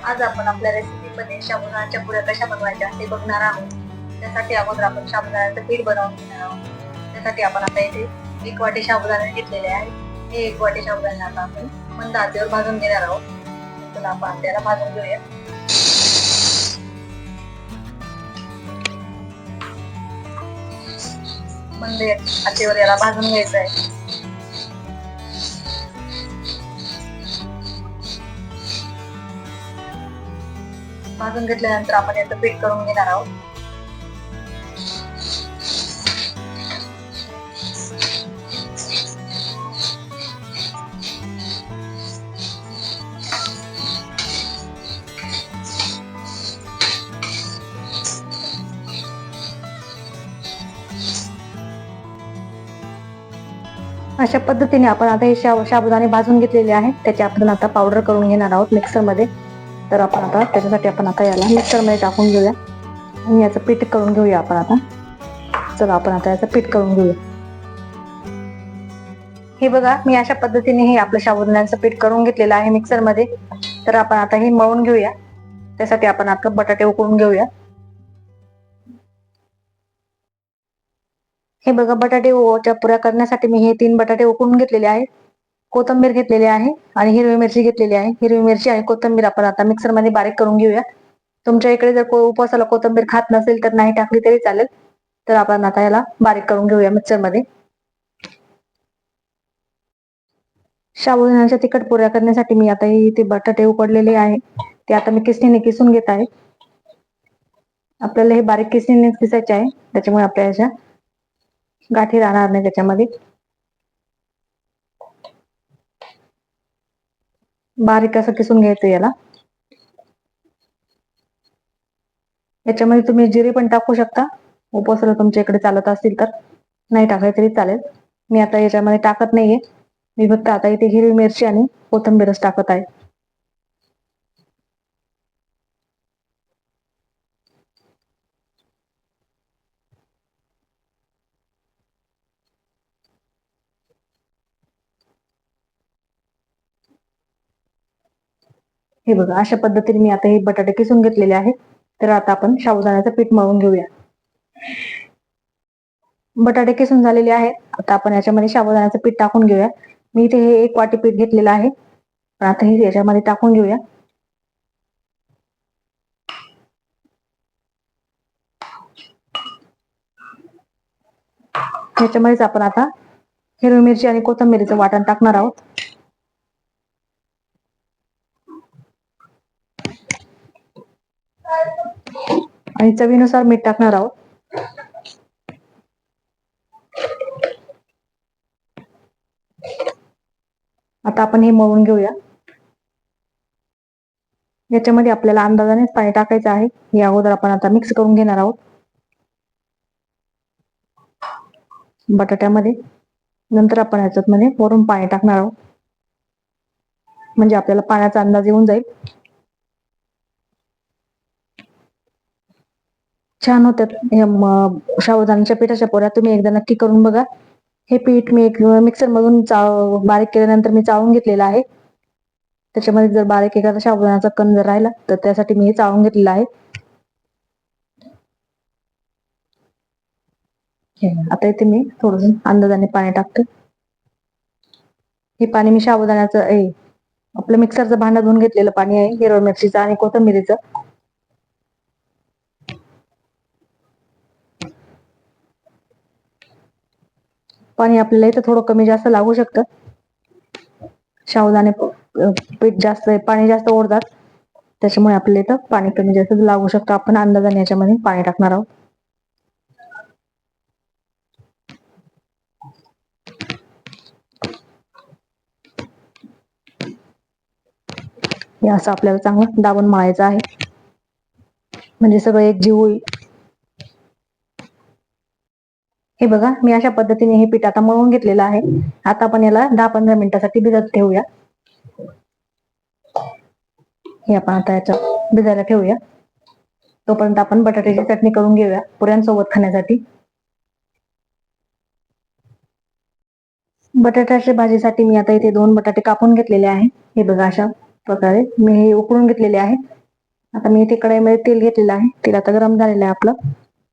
आज आपण आपल्या रेसिपीमध्ये साबुदाण्याच्या पुऱ्या कशा बनवायच्या ते बघणार आहोत. त्यासाठी अगोदर आपण साबुदाण्याचं पीठ बनवून घेणार आहोत. त्यासाठी आपण आता इथे 1 वाटी साबुदाणे घेतलेले आहे. हे 1 वाटी साबुदाणे आता आपण मंद आचेवर भाजून घेणार आहोत. तर आपण त्याला भाजून घेऊया. मंद आचेवर याला भाजून घ्यायचं आहे. भाजून घेतल्यानंतर आपण याचं पीठ करून घेणार आहोत. अशा पद्धतीने आपण आता हे साबुदाणे भाजून घेतलेले आहेत. त्याची आपण आता पावडर करून घेणार आहोत मिक्सर मध्ये. तर आपण आता त्याच्यासाठी आपण आता याला मिक्सर मध्ये टाकून घेऊया आणि याचं पीठ करून घेऊया आपण आता. चला आपण आता याचं पीठ करून घेऊया. हे बघा, मी अशा पद्धतीने हे आपलं साबुदाण्याचं पीठ करून घेतलेलं आहे मिक्सर मध्ये. तर आपण आता हे मळून घेऊया. त्यासाठी आपण आता बटाटे उकडून घेऊया. हे बघा, बटाट्याच्या पुऱ्या करण्यासाठी मी हे 3 बटाटे उकडून घेतलेले आहेत. कोथिंबीर घेतलेली आहे आणि हिरवी मिरची घेतलेली आहे. हिरवी मिरची आणि कोथिंबीर आपण आता मिक्सर मध्ये बारीक करून घेऊया. तुमच्या इकडे जर उपवासाला कोथिंबीर खात नसेल तर नाही टाकली तरी चालेल. तर आपण आता याला बारीक करून घेऊया मिक्सर मध्ये. साबुदाण्याच्या तिखट पुऱ्या करण्यासाठी मी आता इथे बटाटे उकडलेले आहे. ते आता मी किसणीने किसून घेत आहे. आपल्याला हे बारीक किसणीने किसायचे आहे, त्याच्यामुळे आपल्या याच्या गाठी राहणार नाही त्याच्यामध्ये. बारीक असं किसून घ्यायचं याला. याच्यामध्ये तुम्ही जिरे पण टाकू शकता, उपवासाला तुमच्या इकडे चालत असतील तर. नाही टाकले तरी चालेल. मी आता याच्यामध्ये टाकत नाहीये. मी फक्त आता इथे हिरवी मिरची आणि कोथिंबीरच टाकत आहे. हे बघा, अशा पद्धतीने मी आता हे बटाटे किसून घेतलेले आहेत. तर आता आपण साबुदाण्याचं पीठ मळून घेऊया. बटाटे किसून झालेले आहेत. आता आपण याच्यामध्ये साबुदाण्याचं पीठ टाकून घेऊया. मी इथे हे 1 वाटी पीठ घेतलेलं आहे. आता हे याच्यामध्ये टाकून घेऊया. याच्यामध्येच आपण आता हिरवी मिरची आणि कोथिंबीरीचं वाटण टाकणार आहोत. आणि चवीनुसार मीठ टाकणार आहोत. आता आपण हे मळून घेऊया. याच्यामध्ये आपल्याला अंदाजानेच पाणी टाकायचं आहे. या अगोदर आपण आता मिक्स करून घेणार आहोत बटाट्यामध्ये. नंतर आपण याच्यात मध्ये वरून पाणी टाकणार आहोत, म्हणजे आपल्याला पाण्याचा अंदाज येऊन जाईल. छान होत्यात साबुदाण्याच्या पिठाच्या पोळ्या. तुम्ही एकदा नक्की करून बघा. हे पीठ मी मिक्सर मधून बारीक केल्यानंतर मी चाळून घेतलेलं आहे. त्याच्यामध्ये जर बारीक एखादा साबुदाण्याचा कण जर राहिला तर त्यासाठी मी हे चाळून घेतलेलं आहे. आता इथे मी थोडं अंदाजाने पाणी टाकते. हे पाणी मी साबुदाण्याचं आपलं मिक्सरचं भांडं धुवून घेतलेलं पाणी आहे, हिरव्या मिरचीचं आणि कोथिंबीरीचं. पाणी आपल्याला इथं थोडं कमी जास्त लागू शकतं. साबुदाणे पीठ जास्त पाणी जास्त ओढतात, त्याच्यामुळे आपल्याला इथं पाणी कमी जास्त लागू शकतं. आपण अंदाजाने याच्यामध्ये पाणी टाकणार आहोत. हे असं आपल्याला चांगलं दाबून मळायचं आहे, म्हणजे सगळं एकजीव होईल. हे बघा, मी अशा पद्धतीने हे पीठ आता मळून घेतलेलं आहे. आता आपण याला 10-15 मिनिटासाठी भिजत ठेवूया. हे आपण आता याच्यात भिजायला ठेवूया. तोपर्यंत आपण बटाट्याची चटणी करून घेऊया पुऱ्यांसोबत खाण्यासाठी. बटाट्याच्या भाजीसाठी मी आता इथे 2 बटाटे कापून घेतलेले आहे. हे बघा अशा प्रकारे मी हे उकळून घेतलेले आहे. आता मी इथे कढईमध्ये तेल घेतलेलं आहे. तेल आता गरम झालेलं आहे आपलं.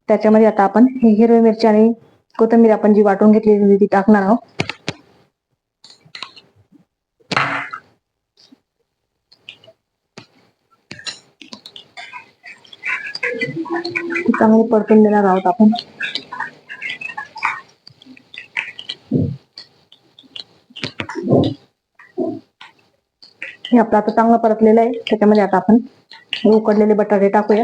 त्याच्यामध्ये आता आपण ही हिरवी मिरची आणि कोथिंबीर आपण जी वाटून घेतलेली होती ती टाकणार आहोत. चांगली परतून देणार आहोत आपण. हे आपलं आता चांगलं परतलेलं आहे. त्याच्यामध्ये आता आपण उकडलेले बटाटे टाकूया.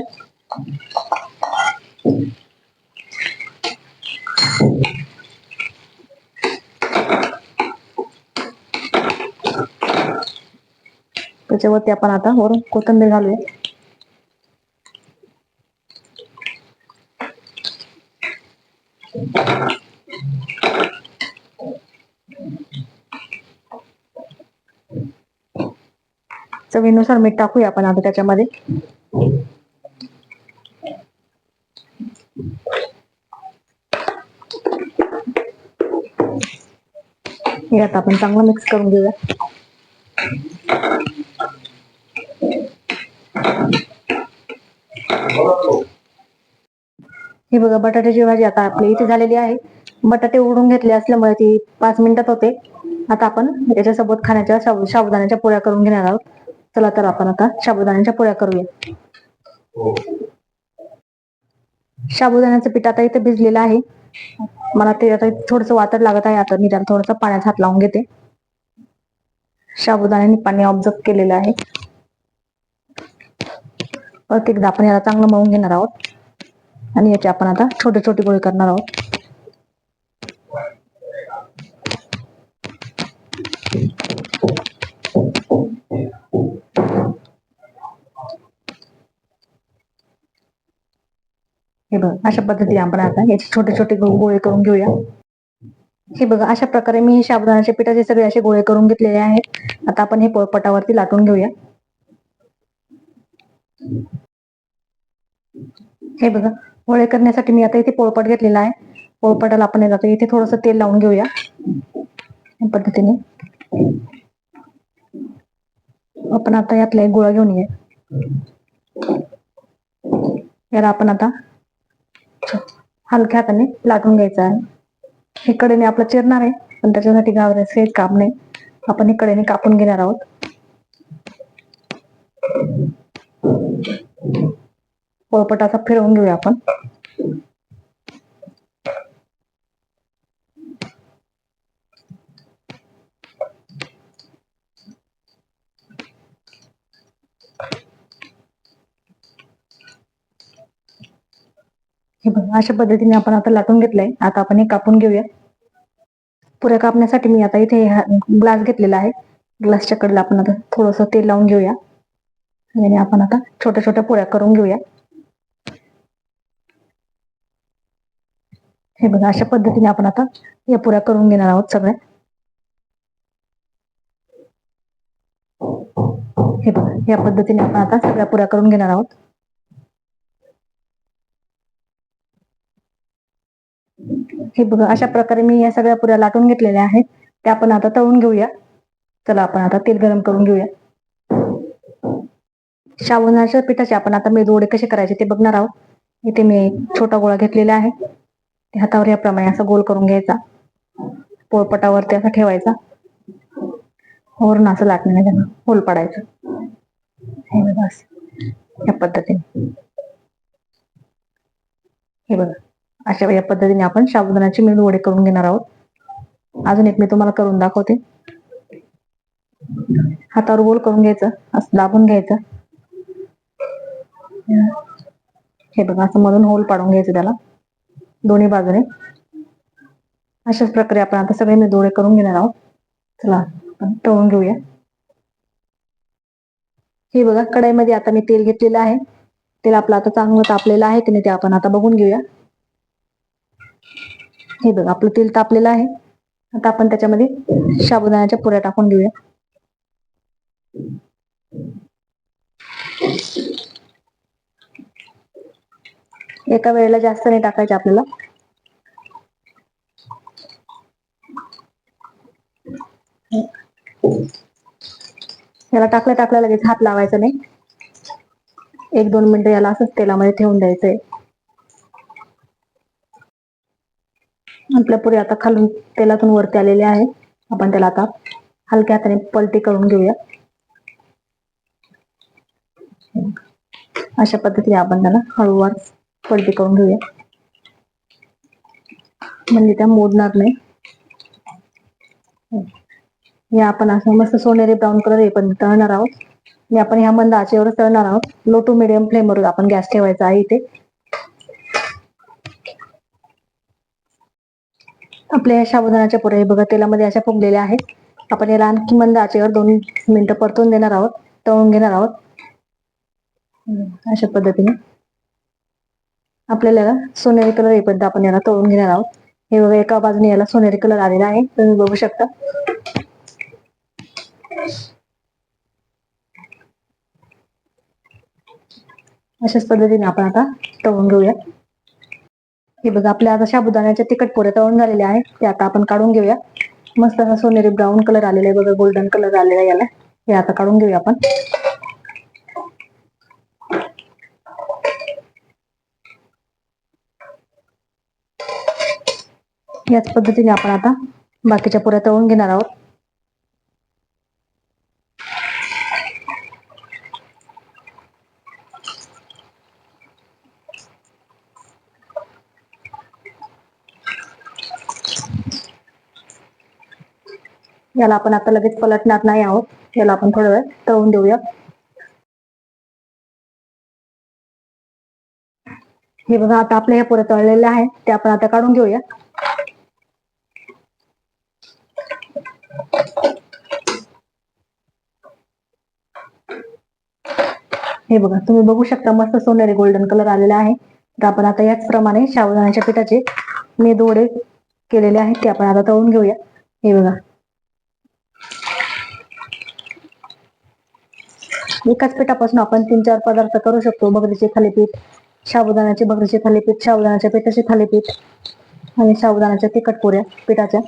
त्याच्यावरती आपण आता वरून कोथिंबीर घालूया. चवीनुसार मीठ टाकूया आपण आता त्याच्यामध्ये. हे आता आपण चांगलं मिक्स करून घेऊया. ही बघा बटाट्याची भाजी आता आपली इथे झालेली आहे. बटाटे उकडून घेतले असल्यामुळे ती 5 मिनिटात होते. आता आपण याच्यासोबत खाण्याच्या साबुदाण्याच्या पोळ्या करून घेणार आहोत. चला तर आपण आता साबुदाण्याच्या पोळ्या करूया. साबुदाण्याचं पीठ आता इथे भिजलेलं आहे. मला ते आता थोडंसं वातड लागत आहे. आता मी त्याला थोडंसं पाण्यात हात लावून घेते. साबुदाण्याने पाणी ऑब्झर्व केलेलं आहे. परत एकदा आपण याला चांगलं मळून घेणार आहोत आणि याचे आपण आता छोटे छोटे गोळे करणार आहोत. हे बघा अशा पद्धतीने आपण आता याचे छोटे छोटे गोळे करून घेऊया. हे बघा अशा प्रकारे मी साबुदाण्याच्या पिठाचे सगळे असे गोळे करून घेतलेले आहेत. आता आपण हे पोळपाटावरती लाटून घेऊया. हे बघा गोळे करण्यासाठी मी आता इथे पोळपाट घेतलेला आहे. पोळपाटाला आपण आता इथे थोडस तेल लावून घेऊया. या पद्धतीने आपण आता यातला एक गोळा घेऊन येऊया. याला आपण आता हलक्या हाताने लाटून घ्यायचं आहे. हे कडेने आपलं चिरणार आहे, पण त्याच्यासाठी घाबरायचं काही काम नाही. आपण हे कडेने कापून घेणार आहोत. पोळपाट असा फिरवून घेऊया आपण. हे बघा अशा पद्धतीने आपण आता लाटून घेतलंय. आता आपण हे कापून घेऊया. पुऱ्या कापण्यासाठी मी आता इथे ग्लास घेतलेला आहे. ग्लासच्या कडेला आपण आता थोडस तेल लावून घेऊया आणि आपण आता छोट्या छोट्या पुऱ्या करून घेऊया. हे बघा अशा पद्धतीने आपण आता या पुऱ्या करून घेणार आहोत सगळ्या. हे बघा या पद्धतीने आपण आता सगळ्या पुऱ्या करून घेणार आहोत. हे बघा अशा प्रकारे मी या सगळ्या पुऱ्या लाटून घेतलेल्या आहेत. त्या आपण आता तळून घेऊया. चला आपण आता तेल गरम करून घेऊया. साबुदाण्याच्या पिठाचे आपण आता मेदूवडे कसे करायचे ते बघणार आहोत. इथे मी एक छोटा गोळा घेतलेला आहे. ते हातावर याप्रमाणे असा गोल करून घ्यायचा. पोळपाटावरती असा ठेवायचा. वरून असं लाटण्याने त्यांना होल पाडायचं. हे बघा या पद्धतीने. हे बघा अशा या पद्धतीने आपण साबुदाण्याचे मेदूवडे करून घेणार आहोत. अजून एक मी तुम्हाला करून दाखवते. हातावर गोल करून घ्यायचं, असं दाबून घ्यायचं. हे बघा असं मधून होल पाडून घ्यायचं त्याला दोन्ही बाजूने. अशाच प्रकारे आपण आता सगळे मेदूवडे करून घेणार आहोत. चला आपण तळून घेऊया. हे बघा कढईमध्ये आता मी तेल घेतलेलं आहे. तेल आपलं आता चांगलं तापलेलं आहे की नाही ते आपण आता बघून घेऊया. हे बघा आपलं तेल तापलेलं आहे. आता आपण त्याच्यामध्ये साबुदाण्याच्या पुऱ्या टाकून घेऊया. एका वेळेला जास्त नाही टाकायचे आपल्याला. याला टाकल्या लगेच हात लावायचा नाही. 1-2 मिनिटं याला असंच तेलामध्ये ठेवून द्यायचंय. आपल्या पुऱ्या आता खालून तेलातून वरती आलेल्या आहे. आपण त्याला आता हलक्या हाताने पलटी करून घेऊया. अशा पद्धतीने आपण त्याला हळूवार पलटी करून घेऊया, म्हणजे त्या मोडणार नाही. हे आपण असं मस्त सोनेरी ब्राऊन कलर हे पण तळणार आहोत. आणि आपण ह्या मंद आचेवर तळणार आहोत. लो टू मिडियम फ्लेमवर आपण गॅस ठेवायचा आहे इथे. आपल्या साबुदाण्याच्या पुऱ्या बघा तेलामध्ये अशा फुगलेल्या आहेत. आपण याला आणखी मंद आचेवर 2 मिनिटं परतून देणार आहोत, तळून घेणार आहोत. अशा पद्धतीने आपल्याला सोनेरी कलर येईपर्यंत आपण याला तळून घेणार आहोत. हे बघा एका बाजूने याला सोनेरी कलर आलेला आहे, तुम्ही बघू शकता. अशाच पद्धतीने आपण आता तळून घेऊया. हे बघा आपल्या आता साबुदाण्याच्या तिखट पुऱ्या तळून झालेल्या आहेत. ते आता आपण काढून घेऊया. मस्त असा सोनेरी ब्राऊन कलर आलेला आहे बघा, गोल्डन कलर आलेला आहे याला. हे आता काढून घेऊया आपण. याच पद्धतीने आपण आता बाकीच्या पुऱ्या तळून घेणार आहोत. याला आपण आता लगेच पलटणार नाही आहोत. याला आपण थोडा वेळ तळून देऊया. हे बघा आता आपल्या ह्या पुऱ्या तळलेल्या आहेत, त्या आपण आता काढून घेऊया. हे बघा तुम्ही बघू शकता मस्त सोनेरी गोल्डन कलर आलेला आहे. तर आपण आता याचप्रमाणे साबुदाण्याच्या पिठाचे मेदूवडे केलेले आहेत, ते आपण आता तळून घेऊया. हे बघा एकाच पिठापासून आपण 3-4 पदार्थ करू शकतो. भगरीचे थालीपीठ, साबुदाण्याचे भगरीचे थालीपीठ, साबुदाण्याच्या पिठाचे थालीपीठ आणि साबुदाण्याच्या तिखट पुऱ्या पिठाच्या.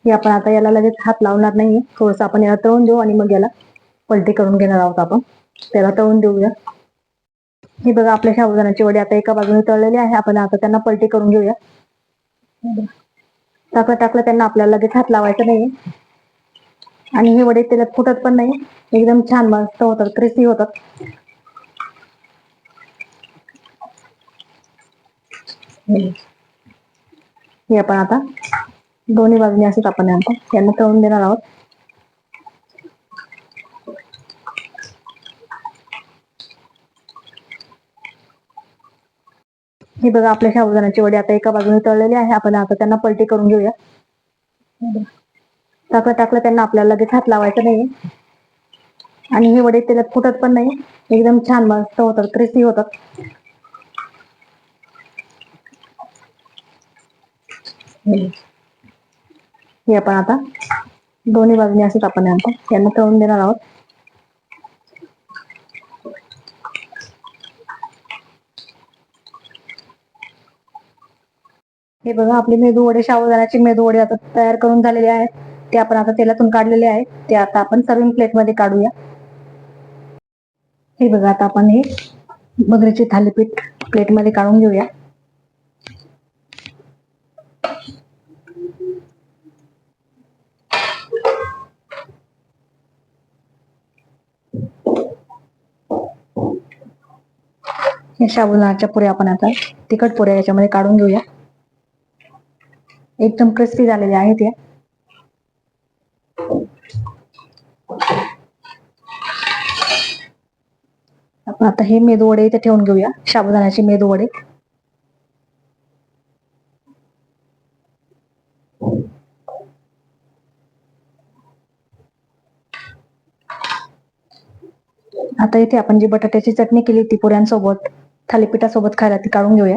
हे आपण आता याला लगेच हात लावणार नाहीये. थोडस आपण याला तळून देऊ आणि मग याला पलटी करून घेणार आहोत. आपण त्याला तळून देऊया. हे बघा आपल्या साबुदाण्याचे वडे आता एका बाजूने तळलेले आहे. आपण आता त्यांना पलटी करून घेऊया. टाकलं त्यांना आपल्याला लगेच हात लावायचा नाहीये. आणि हे वडे तेलात फुटत पण नाही, एकदम छान मस्त होतात, क्रिस्पी होतात. हे आपण आता दोन्ही बाजूने असंच आपण यांना तळून देणार आहोत. हे बघा आपल्या साबुदाण्याचे वडे आता एका बाजूने तळलेले आहे. आपण आता त्यांना पलटी करून घेऊया. टाकलं त्यांना आपल्याला लगेच हात लावायचा नाहीये. आणि हे वडे तेलात फुटत पण नाही, एकदम छान मस्त होतात, क्रिस्पी होतात. हे आपण आता दोन्ही बाजूने असंच आपण यांना तळून देणार आहोत. हे बघा आपले मेदू वडे, साबुदाण्याचे मेदू वडे आता तयार करून झालेले आहेत. ते आपण आता तेलातून काढलेले आहेत. ते आता आपण सर्विंग प्लेट मध्ये काढूया. हे बघा आता आपण हे भगरीचे थालीपीठ प्लेट मध्ये काढून घेऊया. हे साबुदाण्याच्या पुऱ्या आपण आता तिखट पुऱ्या याच्यामध्ये काढून घेऊया. एकदम क्रिस्पी झालेले आहेत या. आपण आता हे मेदू वडे इथे ठेवून घेऊया, साबुदाण्याचे मेदू वडे. आता इथे आपण जी बटाट्याची चटणी केली ती पुऱ्यांसोबत थालीपीठासोबत खायला ती काढून घेऊया.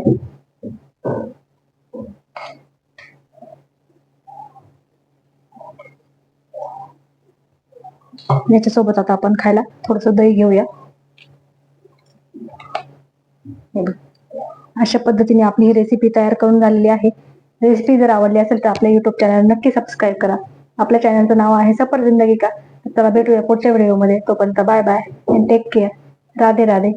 याच्यासोबत आता आपण खायला थोडस दही घेऊया. अशा पद्धतीने आपली ही रेसिपी तयार करून झालेली आहे. रेसिपी जर आवडली असेल तर आपल्या युट्यूब चॅनल नक्की सबस्क्राईब करा. आपल्या चॅनलचं नाव आहे सफर जिंदगी का. चला भेटूया पुढच्या व्हिडिओमध्ये. तोपर्यंत bye bye and take care. Radhe Radhe.